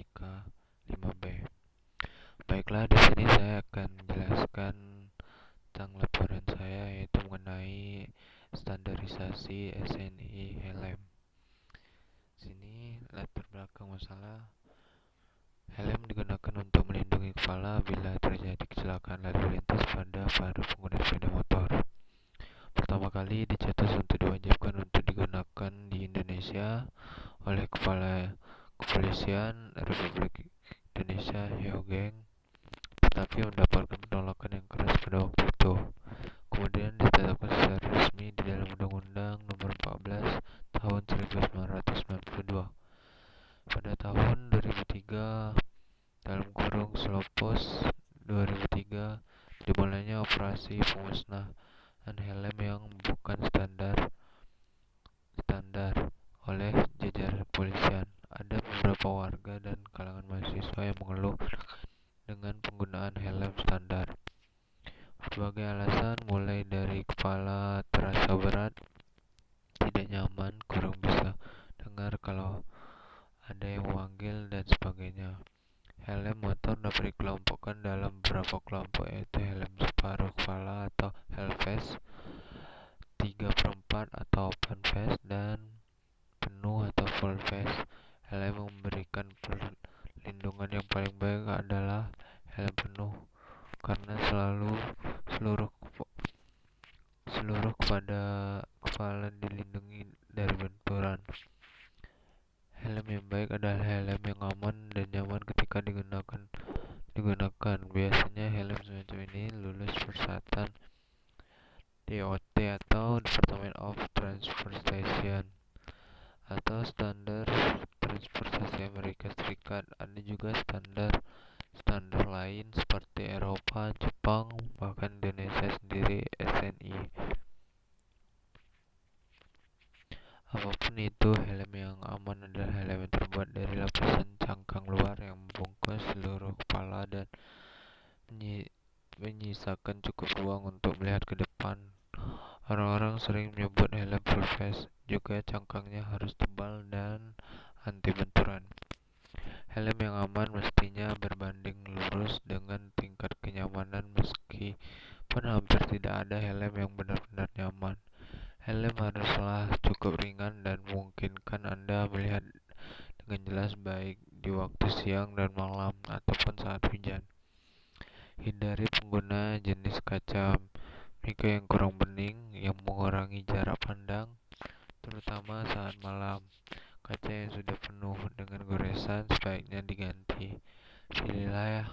Mekatronika 5B. Baiklah, di sini saya akan menjelaskan tentang laporan saya yaitu mengenai standarisasi SNI helm. Sini latar belakang masalah. Helm digunakan untuk melindungi kepala bila terjadi kecelakaan lalu lintas pada para pengguna sepeda motor. Pertama kali dicetus untuk diwajibkan untuk digunakan di Indonesia oleh Kepala Kepolisian Republik Indonesia Hyogeng, tetapi mendapatkan penolakan yang keras pada waktu itu. Kemudian ditetapkan secara resmi di dalam Undang-Undang Nomor 14 Tahun 1992. Pada tahun 2003, dalam kurung Slopos 2003, dimulainya operasi pemusnahan helm yang bukan standar oleh jajaran kepolisian. Ada beberapa warga dan kalangan mahasiswa yang mengeluh dengan penggunaan helm standar. Berbagai alasan, mulai dari kepala terasa berat, tidak nyaman, kurang bisa dengar kalau ada yang memanggil, dan sebagainya. Helm motor dapat dikelompokkan dalam beberapa kelompok, yaitu helm separuh kepala atau hellface, 3/4 atau open face, dan penuh atau full face. Helm yang memberikan perlindungan yang paling baik adalah helm penuh, karena seluruh kepala dilindungi dari benturan. Helm yang baik adalah helm yang aman dan nyaman ketika digunakan. Biasanya helm semacam ini lulus persyaratan DOT atau Department of Transportation atau standar transportasi Amerika Serikat. Ada juga standar lain seperti Eropa, Jepang, bahkan Indonesia sendiri SNI. Apapun itu, helm yang aman adalah helm yang terbuat dari lapisan cangkang luar yang membungkus seluruh kepala dan menyisakan cukup ruang untuk melihat ke depan. Orang-orang sering menyebut helm full face. Juga cangkangnya harus tebal dan anti benturan. Helm yang aman mestinya berbanding lurus dengan tingkat kenyamanan, meskipun hampir tidak ada helm yang benar-benar nyaman. Helm haruslah cukup ringan dan memungkinkan Anda melihat dengan jelas, baik di waktu siang dan malam ataupun saat hujan. Hindari pengguna jenis kaca mika yang kurang bening yang mengurangi jarak pandang, terutama saat malam. Kaca yang sudah penuh dengan goresan sebaiknya diganti. Pilihlah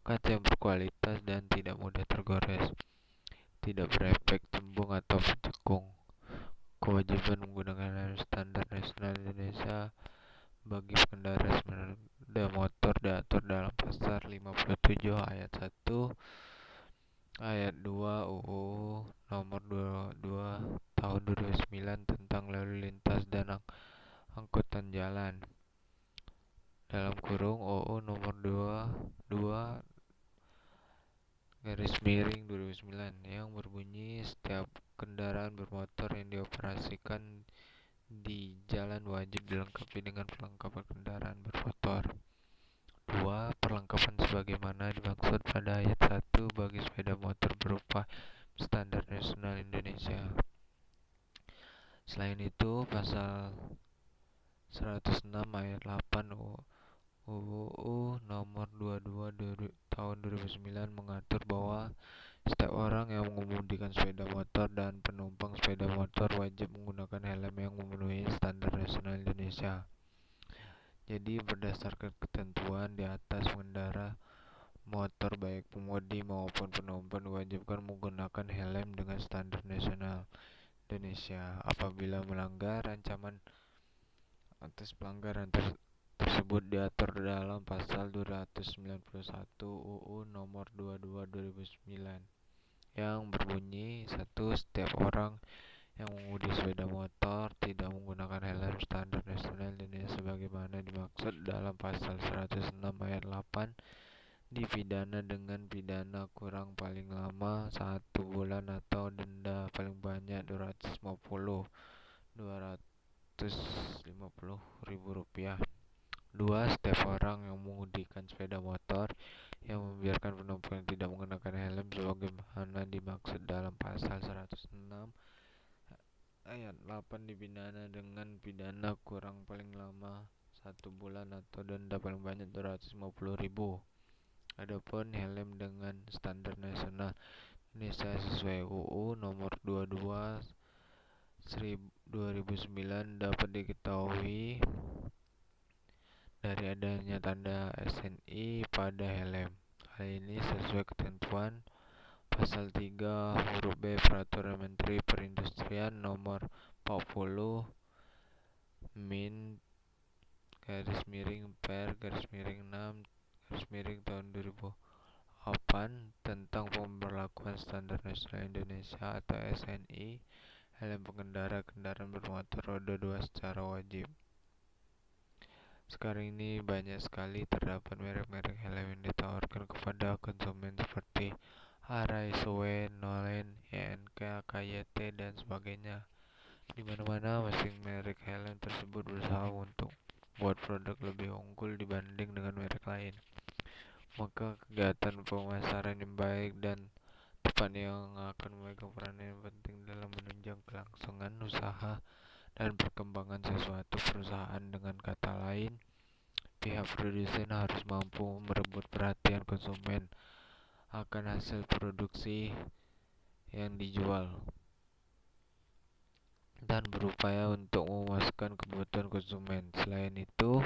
kaca yang berkualitas dan tidak mudah tergores, tidak berefek cembung atau cekung. Kewajiban menggunakan helm standar nasional Indonesia bagi pengendara sepeda motor diatur dalam Pasal 57 ayat 1 ayat 2 UU Nomor 22 Tahun 2009 tentang lalu lintas dan angkutan jalan, dalam kurung UU Nomor 22 2009, yang berbunyi setiap kendaraan bermotor yang dioperasikan di jalan wajib dilengkapi dengan perlengkapan kendaraan bermotor. 2. Perlengkapan sebagaimana dimaksud pada ayat 1 bagi sepeda motor berupa standar nasional Indonesia. Selain itu, pasal 106 ayat 8 UU Nomor 22 Tahun 2009 mengatur bahwa setiap orang yang mengemudikan sepeda motor dan penumpang sepeda motor wajib menggunakan helm yang memenuhi standar nasional Indonesia. Jadi berdasarkan ketentuan di atas, pengendara motor baik pengemudi maupun penumpang diwajibkan menggunakan helm dengan standar nasional Indonesia. Apabila melanggar, ancaman atas pelanggaran tersebut diatur dalam pasal 291 UU Nomor 22 2009 yang berbunyi 1. Setiap orang yang mengemudi sepeda motor tidak menggunakan helm standar nasional Indonesia sebagaimana dimaksud dalam pasal 106 ayat 8 dipidana dengan pidana kurang paling lama 1 bulan atau denda paling banyak Rp250.000. Dua, setiap orang yang mengemudikan sepeda motor yang membiarkan penumpang tidak menggunakan helm sebagaimana dimaksud dalam pasal 106 ayat 8 dipidana dengan pidana kurang paling lama 1 bulan atau denda paling banyak 250.000. Adapun helm dengan standar nasional Indonesia sesuai UU nomor 22 2009 dapat diketahui dari adanya tanda SNI pada helm. Hal ini sesuai ketentuan Pasal 3 huruf B Peraturan Menteri Perindustrian Nomor 40 Min garis miring per garis miring 6 garis miring tahun 2008 tentang pemberlakuan standar nasional Indonesia atau SNI helm pengendara kendaraan bermotor roda 2 secara wajib. Sekarang ini banyak sekali terdapat merek-merek helm yang ditawarkan kepada konsumen seperti Arai, Soe, Nolen, YNK, KYT, dan sebagainya. Di mana-mana masing merek helm tersebut berusaha untuk buat produk lebih unggul dibanding dengan merek lain. Maka kegiatan pemasaran yang baik dan tepat yang akan memegang peranan yang penting dalam menunjang kelangsungan usaha dan perkembangan sesuatu perusahaan. Dengan kata lain, pihak produsen harus mampu merebut perhatian konsumen akan hasil produksi yang dijual dan berupaya untuk memuaskan kebutuhan konsumen. Selain itu,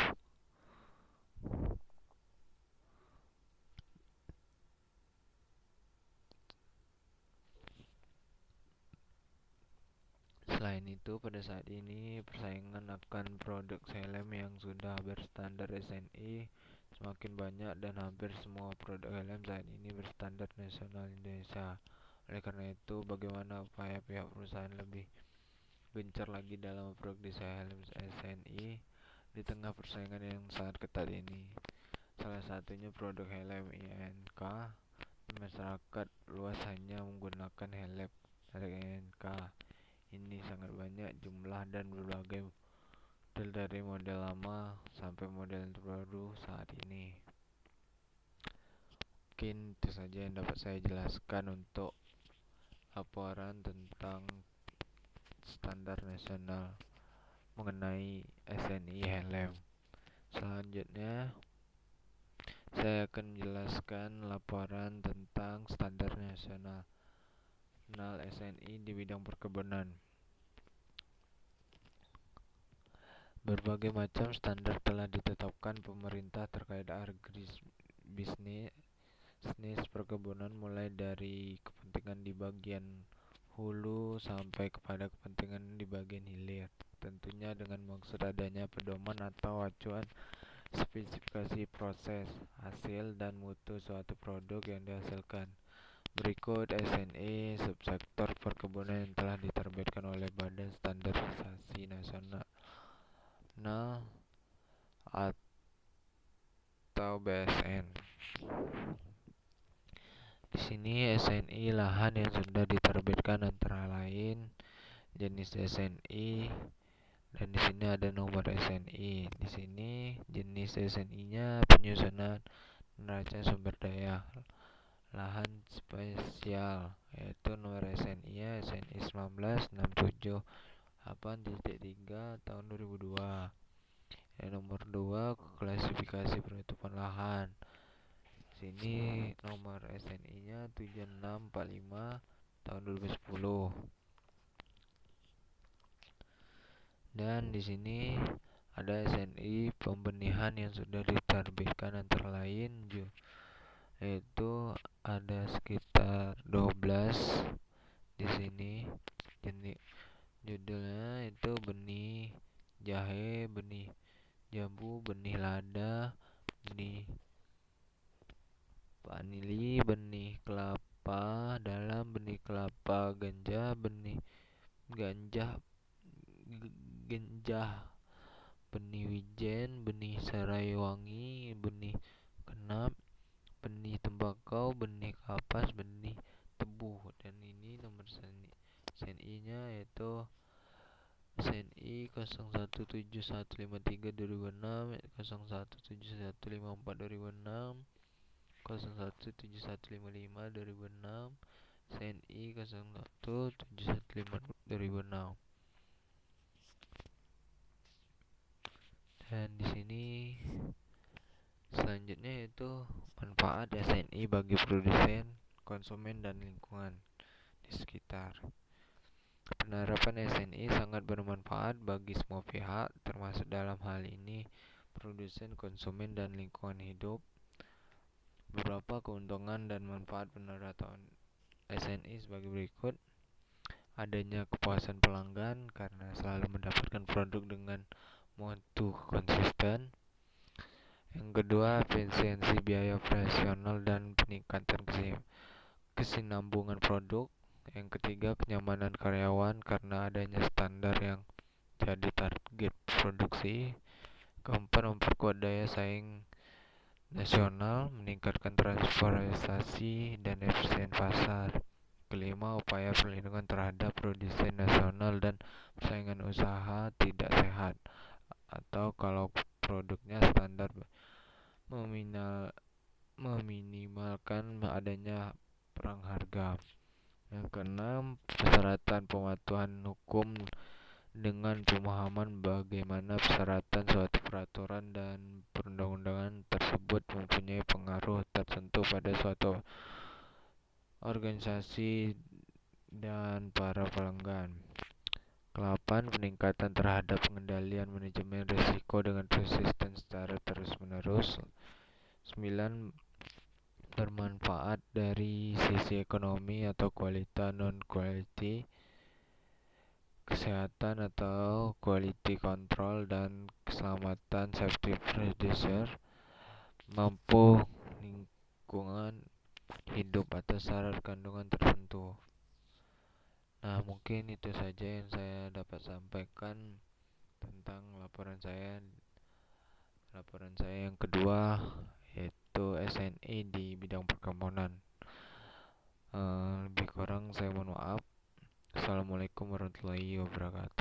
pada saat ini persaingan akan produk helm yang sudah berstandar SNI semakin banyak dan hampir semua produk helm saat ini berstandar nasional Indonesia. Oleh karena itu, bagaimana upaya pihak perusahaan lebih gencar lagi dalam memproduksi helm SNI di tengah persaingan yang sangat ketat ini? Salah satunya produk helm INK. Masyarakat luas hanya menggunakan helm dari INK. Ini sangat banyak jumlah dan berbagai model dari model lama sampai model terbaru saat ini. Mungkin itu saja yang dapat saya jelaskan untuk laporan tentang standar nasional mengenai SNI helm. Selanjutnya saya akan menjelaskan laporan tentang standar nasional SNI di bidang perkebunan. Berbagai macam standar telah ditetapkan pemerintah terkait agribisnis perkebunan, mulai dari kepentingan di bagian hulu sampai kepada kepentingan di bagian hilir. Tentunya dengan maksud adanya pedoman atau acuan spesifikasi proses, hasil, dan mutu suatu produk yang dihasilkan. Berikut SNI subsektor perkebunan yang telah diterbitkan oleh Badan Standarisasi Nasional atau BSN. Di sini SNI lahan yang sudah diterbitkan antara lain jenis SNI, dan di sini ada nomor SNI. Di sini jenis SNI-nya penyusunan neraca sumber daya lahan spesial, yaitu nomor SNI-nya SNI 1967-8.3 tahun 2002. Nomor 2 klasifikasi penutupan lahan. Sini nomor SNI-nya 7645 tahun 2010. Dan di sini ada SNI pembenihan yang sudah diterbitkan antara lain yaitu ada sekitar 12 di sini. Jenis judulnya itu benih jahe, benih jambu, benih lada, benih vanili, benih kelapa dalam, benih kelapa ganja, benih ganja genjah, benih wijen, benih serai wangi, benih kenap, benih tembakau, benih kapas, benih tebu. Dan ini nomor SNI-nya yaitu SNI 017153 2006, 017154 2006, 017155 2006, SNI 017154 2006. Dan di sini selanjutnya itu manfaat SNI bagi produsen, konsumen, dan lingkungan di sekitar. Penerapan SNI sangat bermanfaat bagi semua pihak, termasuk dalam hal ini produsen, konsumen, dan lingkungan hidup. Beberapa keuntungan dan manfaat penerapan SNI sebagai berikut: adanya kepuasan pelanggan karena selalu mendapatkan produk dengan mutu konsisten. Yang kedua, efisiensi biaya operasional dan peningkatan kesinambungan produk. Yang ketiga, kenyamanan karyawan karena adanya standar yang jadi target produksi. Keempat, memperkuat daya saing nasional, meningkatkan transparansi dan efisien pasar. Kelima, upaya perlindungan terhadap produsen nasional dan persaingan usaha tidak sehat, atau kalau produknya standar, meminimalkan adanya perang harga. Yang keenam, persyaratan pematuhan hukum dengan pemahaman bagaimana persyaratan suatu peraturan dan perundang-undangan tersebut mempunyai pengaruh tertentu pada suatu organisasi dan para pelanggan. Kelapan, peningkatan terhadap pengendalian manajemen risiko dengan konsisten secara terus-menerus. 9, bermanfaat dari sisi ekonomi atau kualitas non-quality, kesehatan atau quality control, dan keselamatan safety procedure, mampu lingkungan hidup atas syarat kandungan tertentu. Nah, mungkin itu saja yang saya dapat sampaikan tentang laporan saya. Laporan saya yang kedua yaitu SNI di bidang perkebunan. Lebih kurang saya mohon maaf. Assalamualaikum warahmatullahi wabarakatuh.